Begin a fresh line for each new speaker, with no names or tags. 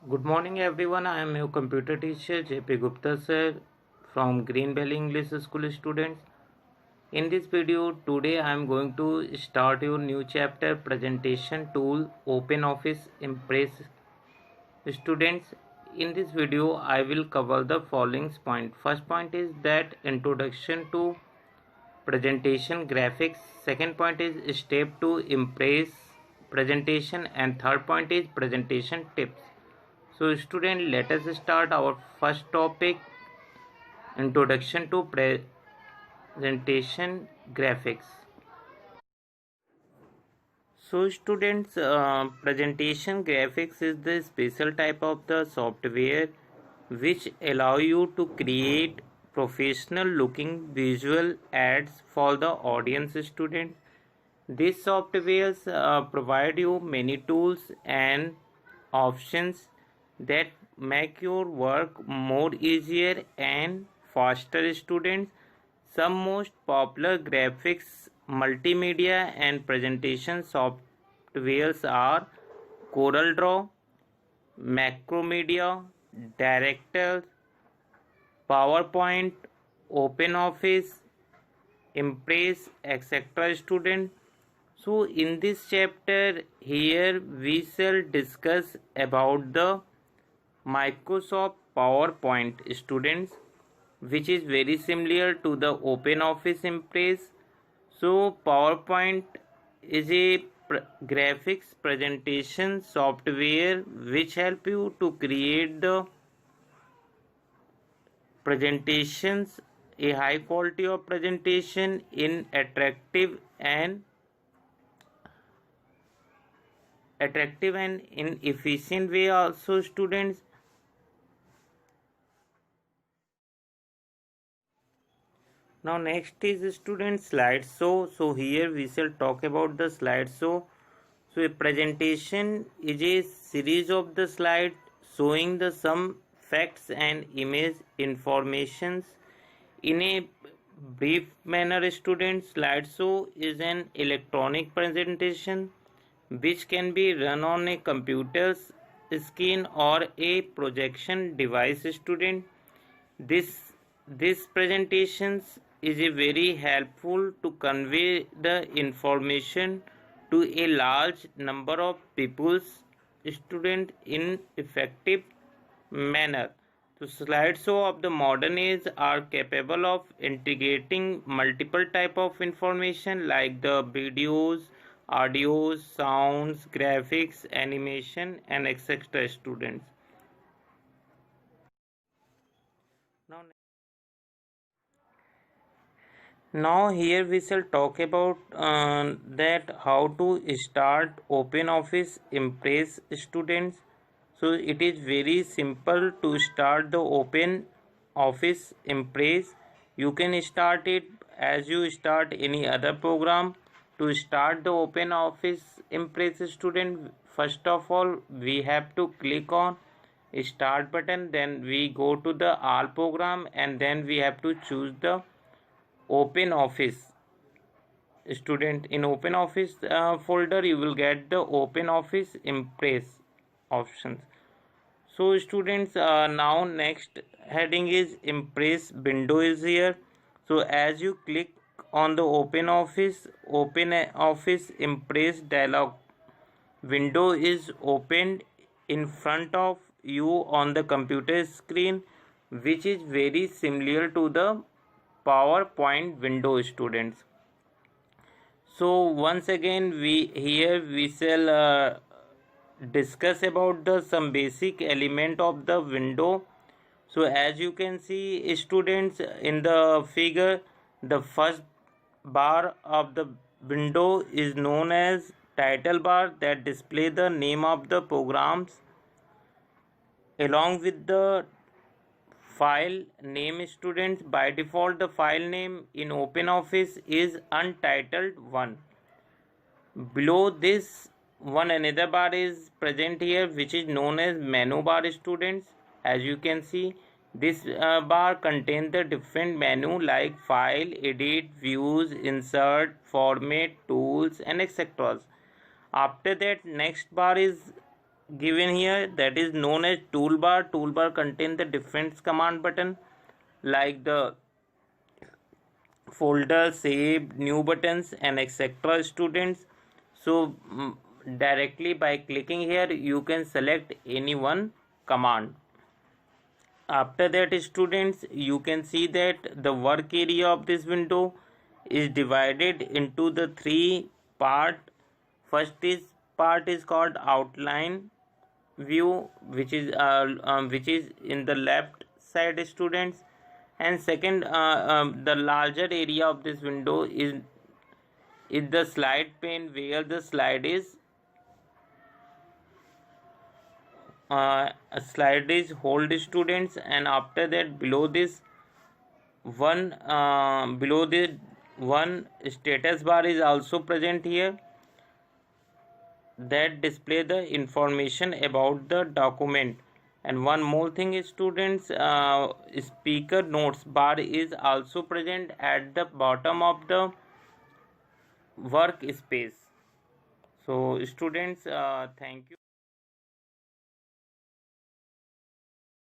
Good morning, everyone. I am your computer teacher JP Gupta sir from Green Valley English School students. In this video, today I am going to start your new chapter presentation tool OpenOffice Impress students. In this video, I will cover the following point. First point is that introduction to presentation graphics. Second point is step to Impress presentation, and third point is presentation tips. So student, let us start our first topic, introduction to presentation graphics. So students, presentation graphics is the special type of the software which allow you to create professional looking visual ads for the audience student. These softwares provide you many tools and options that make your work more easier and faster. Students, some most popular graphics, multimedia and presentation softwares are CorelDRAW, Macromedia, Director, PowerPoint, OpenOffice, Impress, etc. Student. So in this chapter here we shall discuss about the Microsoft PowerPoint, students, which is very similar to the OpenOffice Impress. So PowerPoint is a graphics presentation software which help you to create the presentations, a high quality of presentation in attractive and in efficient way also. Students, now next is student slideshow. So here we shall talk about the slideshow. So a presentation is a series of the slides showing the some facts and image informations in a brief manner. Student, slideshow is an electronic presentation which can be run on a computer's screen or a projection device. Student, this presentations is a very helpful to convey the information to a large number of people. Student, in effective manner. So slideshow of the modern age are capable of integrating multiple type of information like the videos, audios, sounds, graphics, animation and etc. Students, now here we shall talk about that how to start OpenOffice Impress. Students, so it is very simple to start the OpenOffice Impress. You can start it as you start any other program. To start the OpenOffice Impress, student, first of all we have to click on start button, then we go to the all program, and then we have to choose the OpenOffice. Student, in OpenOffice folder you will get the OpenOffice Impress options. So students, now next heading is Impress window is here. So as you click on the OpenOffice Impress dialog window is opened in front of you on the computer screen, which is very similar to the PowerPoint window. Students, so once again we shall discuss about the some basic element of the window. So as you can see, students, in the figure, the first bar of the window is known as title bar that display the name of the programs along with the file name. Students, by default the file name in OpenOffice is untitled one. Below this one another bar is present here which is known as menu bar. Students, as you can see, this bar contains the different menu like file, edit, views, insert, format, tools and etc. After that, next bar is given here, that is known as toolbar contains the different command button like the folder, save, new buttons and etc. students. So directly by clicking here you can select any one command. After that, students, you can see that the work area of this window is divided into the three part. First is part is called outline view, which is in the left side, students. And second, the larger area of this window is the slide pane, where the slide is slide is hold, students. And after that, below this one status bar is also present here, that display the information about the document. And one more thing is, students, speaker notes bar is also present at the bottom of the workspace. So students, thank you.